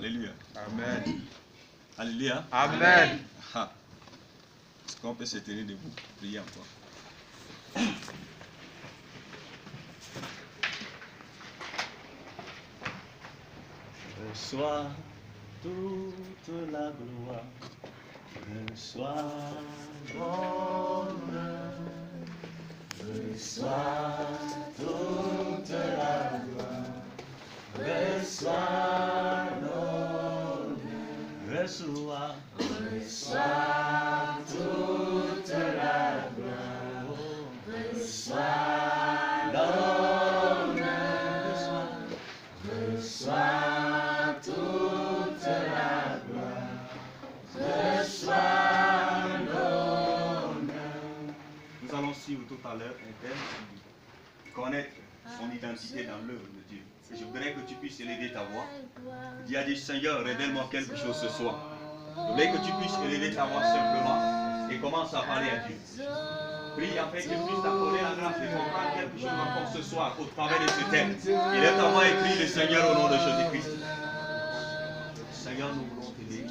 Alléluia. Amen. Alléluia. Amen. Est-ce qu'on peut se tenir debout, prier encore? Reçois toute la gloire, reçois l'honneur, reçois toute la gloire, reçois l'honneur, reçois toute la gloire, reçois l'honneur, reçois toute la gloire, reçois l'honneur. Nous allons suivre tout à l'heure un thème qui connaître son identité dans l'œuvre de Dieu. Et je voudrais que tu puisses élever ta voix. Dis à Dieu, Seigneur, révèle-moi quelque chose ce soir. Je voudrais que tu puisses élever ta voix simplement et commence à parler à Dieu. Prie afin que tu puisses t'accorder la grâce de comprendre quelque chose encore ce soir au travers de ce thème. Élève ta voix et prie le Seigneur au nom de Jésus-Christ. Seigneur, nous voulons t'aider.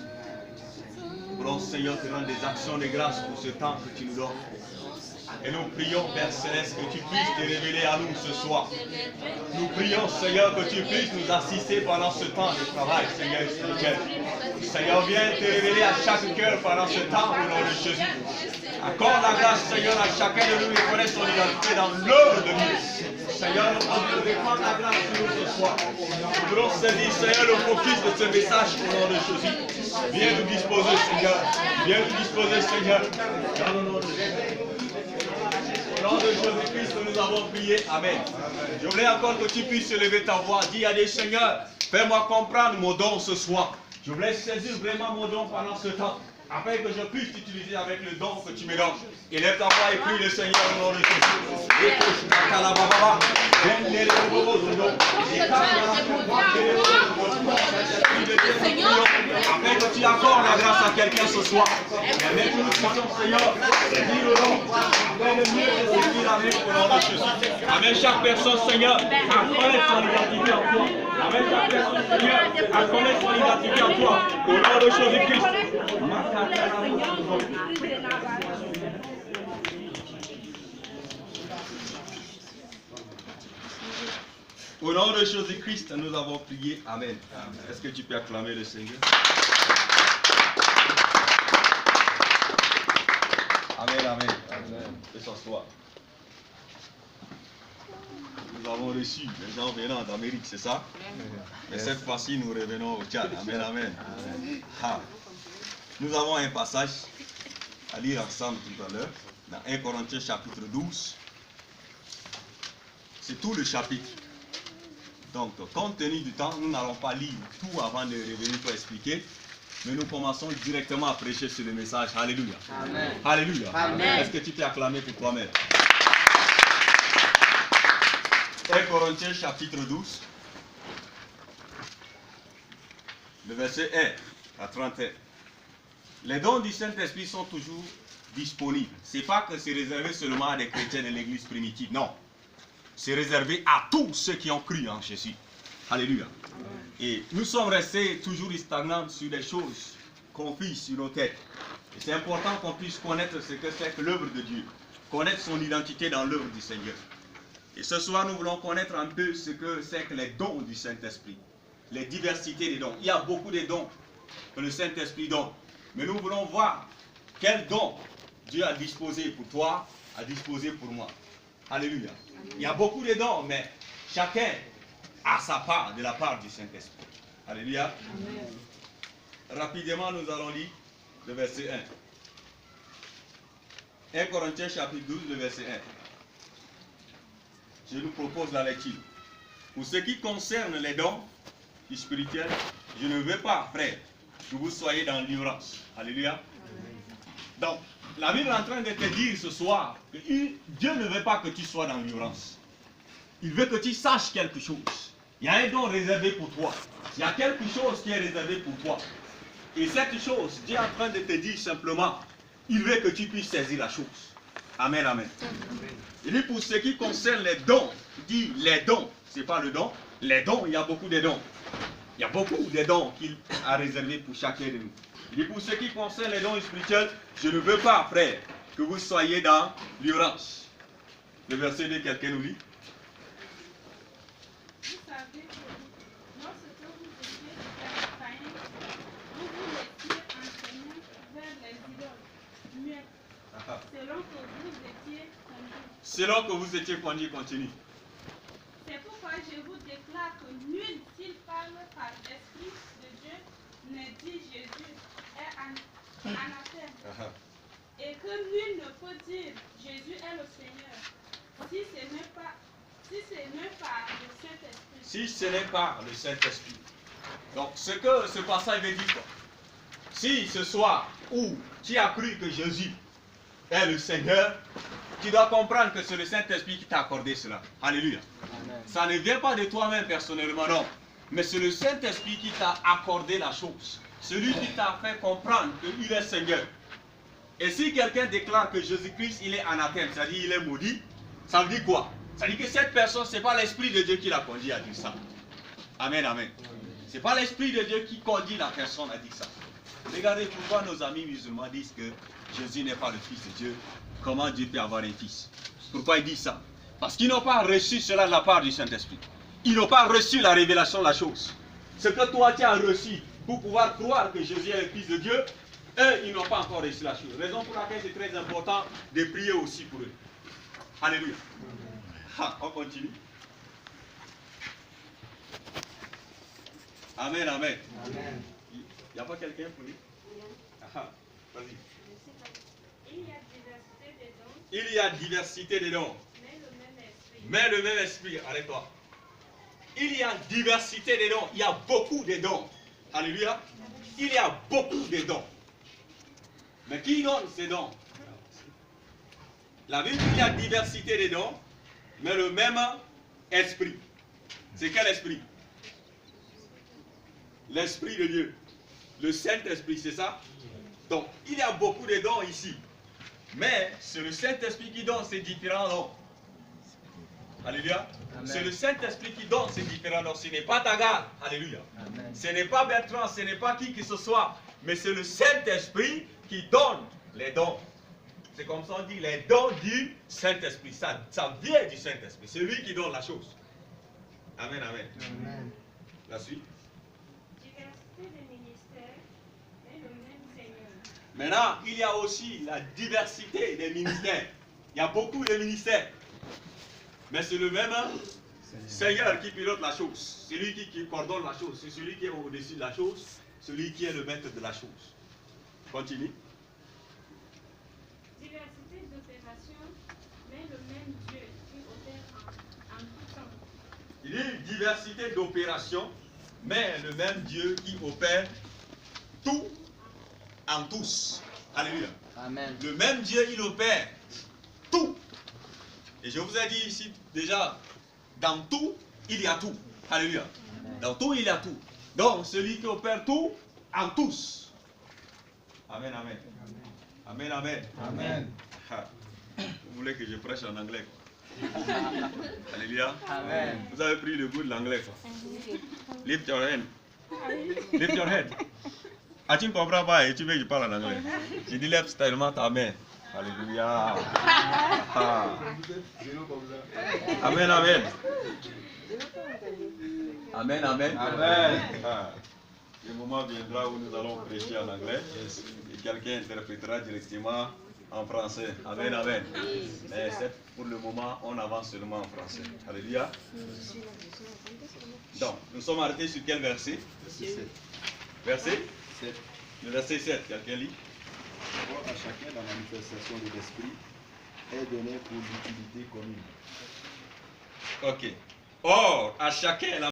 Nous voulons, Seigneur, te rendre des actions de grâce pour ce temps que tu nous donnes. Et nous prions, Père Céleste, que tu puisses te révéler à nous ce soir. Nous prions, Seigneur, que tu puisses nous assister pendant ce temps de travail, Seigneur spirituel. Seigneur, viens te révéler à chaque cœur pendant ce temps au nom de Jésus. Accorde la grâce, Seigneur, à chacun de nous de connaître son identité dans l'œuvre de Dieu. Seigneur, nous voulons répandre la grâce sur nous ce soir. Nous voulons saisir, Seigneur, le focus de ce message au nom de Jésus. Viens nous disposer, Seigneur. Viens nous disposer, Seigneur. Dans le nom de Jésus. Au nom de Jésus-Christ, nous avons prié. Amen. Je voulais encore que tu puisses lever ta voix. Dis à Dieu, Seigneur, fais-moi comprendre mon don ce soir. Je voulais saisir vraiment mon don pendant ce temps, afin que je puisse t'utiliser avec le don que tu me donnes. Élève ta voix et prie le Seigneur au nom de Jésus. Afin que tu accordes la grâce à quelqu'un ce soir. Avec nous, Seigneur, dis le nom. Afin de mieux servir avec au nom de Jésus. Amen. Chaque personne, Seigneur, à connaître son identité en toi. Amen. Chaque personne, Seigneur, à connaître son identité en toi. Au nom de Jésus-Christ. Au nom de Jésus-Christ, nous avons prié. Amen. Est-ce que tu peux acclamer le Seigneur? Amen, amen. Que ce soit. Nous avons reçu les gens venant d'Amérique, c'est ça? Mais cette fois-ci, nous revenons au Tchad. Amen, amen. Nous avons un passage à lire ensemble tout à l'heure, dans 1 Corinthiens chapitre 12. C'est tout le chapitre. Donc, compte tenu du temps, nous n'allons pas lire tout avant de revenir pour expliquer, mais nous commençons directement à prêcher sur le message. Alléluia. Amen. Alléluia. Amen. Est-ce que tu peux acclamer pour toi-même? 1 Corinthiens chapitre 12, le verset 1 à 31. Les dons du Saint-Esprit sont toujours disponibles. Ce n'est pas que c'est réservé seulement à des chrétiens de l'église primitive, non. C'est réservé à tous ceux qui ont cru en Jésus. Alléluia. Et nous sommes restés toujours stagnants sur des choses confises sur nos têtes. Et c'est important qu'on puisse connaître ce que c'est que l'œuvre de Dieu. Connaître son identité dans l'œuvre du Seigneur. Et ce soir, nous voulons connaître un peu ce que c'est que les dons du Saint-Esprit. Les diversités des dons. Il y a beaucoup de dons que le Saint-Esprit donne. Mais nous voulons voir quel don Dieu a disposé pour toi, a disposé pour moi. Alléluia. Il y a beaucoup de dons, mais chacun a sa part de la part du Saint-Esprit. Alléluia. Amen. Rapidement, nous allons lire le verset 1. 1 Corinthiens chapitre 12, le verset 1. Je nous propose la lecture. Pour ce qui concerne les dons spirituels, je ne veux pas, frère, que vous soyez dans l'ignorance. Alléluia. Donc, la Bible est en train de te dire ce soir que Dieu ne veut pas que tu sois dans l'ignorance. Il veut que tu saches quelque chose. Il y a un don réservé pour toi. Il y a quelque chose qui est réservé pour toi. Et cette chose, Dieu est en train de te dire simplement, il veut que tu puisses saisir la chose. Amen, amen. Il dit pour ce qui concerne les dons, il dit les dons, ce n'est pas le don. Les dons, il y a beaucoup de dons. Il y a beaucoup de dons qu'il a réservés pour chacun de nous. Il dit, pour ce qui concerne les dons spirituels, je ne veux pas, frère, que vous soyez dans l'ignorance. Le verset de quelqu'un nous lit. Vous savez que lorsque vous étiez païens, vous vous étiez enseignés vers les idoles muettes, selon que vous étiez conduits. Selon que vous étiez conduits, continue. C'est pourquoi je vous déclare que nul, s'il parle par l'Esprit de Dieu, ne dit Jésus est anathème. Et que nul ne peut dire Jésus est le Seigneur, si ce n'est pas le Saint-Esprit. Si ce n'est pas le Saint-Esprit. Donc, ce que ce passage veut dire, quoi? Si ce soir où tu as cru que Jésus est le Seigneur, tu dois comprendre que c'est le Saint-Esprit qui t'a accordé cela. Alléluia. Amen. Ça ne vient pas de toi-même personnellement, non. Mais c'est le Saint-Esprit qui t'a accordé la chose. Celui qui t'a fait comprendre qu'il est Seigneur. Et si quelqu'un déclare que Jésus-Christ, il est anathème, c'est-à-dire il est maudit, ça veut dire quoi? Ça veut dire que cette personne, ce n'est pas l'Esprit de Dieu qui l'a conduit à dire ça. Amen, amen. Ce n'est pas l'Esprit de Dieu qui conduit la personne à dire ça. Regardez pourquoi nos amis musulmans disent que Jésus n'est pas le Fils de Dieu. Comment Dieu peut avoir un fils? Pourquoi ils disent ça? Parce qu'ils n'ont pas reçu cela de la part du Saint-Esprit. Ils n'ont pas reçu la révélation de la chose. Ce que toi tu as reçu pour pouvoir croire que Jésus est le Fils de Dieu, eux, ils n'ont pas encore reçu la chose. Raison pour laquelle c'est très important de prier aussi pour eux. Alléluia. On continue. Amen, amen. Amen. Il n'y a pas quelqu'un pour lui? Vas-y. Il y a diversité des dons. Mais le même esprit. Arrête-toi. Il y a diversité des dons. Il y a beaucoup de dons. Alléluia. Il y a beaucoup de dons. Mais qui donne ces dons? La Bible dit qu'il y a diversité des dons, mais le même esprit. C'est quel esprit? L'Esprit de Dieu. Le Saint-Esprit, c'est ça? Donc, il y a beaucoup de dons ici. Mais c'est le Saint-Esprit qui donne ces différents dons. Alléluia. C'est le Saint-Esprit qui donne ces différents dons. Ce n'est pas Tagar. Alléluia. Amen. Ce n'est pas Bertrand, ce n'est pas qui que ce soit. Mais c'est le Saint-Esprit qui donne les dons. C'est comme ça on dit, les dons du Saint-Esprit. Ça vient du Saint-Esprit. C'est lui qui donne la chose. Amen, amen. Amen. La suite. Diversité des ministères et le même Seigneur. Maintenant, il y a aussi la diversité des ministères. Il y a beaucoup de ministères. Mais c'est le même Seigneur qui pilote la chose. C'est lui qui coordonne la chose. C'est celui qui est au-dessus de la chose. Celui qui est le maître de la chose. Continue. Diversité d'opérations, mais le même Dieu qui opère en tout temps. Il y a une diversité d'opérations, mais le même Dieu qui opère tout en tous. Alléluia. Amen. Le même Dieu, il opère tout. Et je vous ai dit ici, déjà, dans tout, il y a tout. Alléluia. Amen. Dans tout, il y a tout. Donc, celui qui opère tout en tous. Amen, amen. Amen, amen. Amen. Vous voulez que je prêche en anglais, quoi? Alléluia. Amen. Vous avez pris le goût de l'anglais, quoi. Lift your hand. Lift your head. Ah, tu ne comprends pas et tu veux que je parle en anglais. J'ai dit lève tellement ta main. Alléluia. Amen, amen. Amen, amen. Amen. Le moment viendra où nous allons prêcher en anglais et quelqu'un interprétera directement en français. Amen, amen. Mais pour le moment, on avance seulement en français. Alléluia. Donc, nous sommes arrêtés sur quel verset? Verset 7. Le verset 7, quelqu'un lit? Or, à chacun la manifestation de l'esprit est donnée pour l'utilité commune. Ok. Or, à chacun la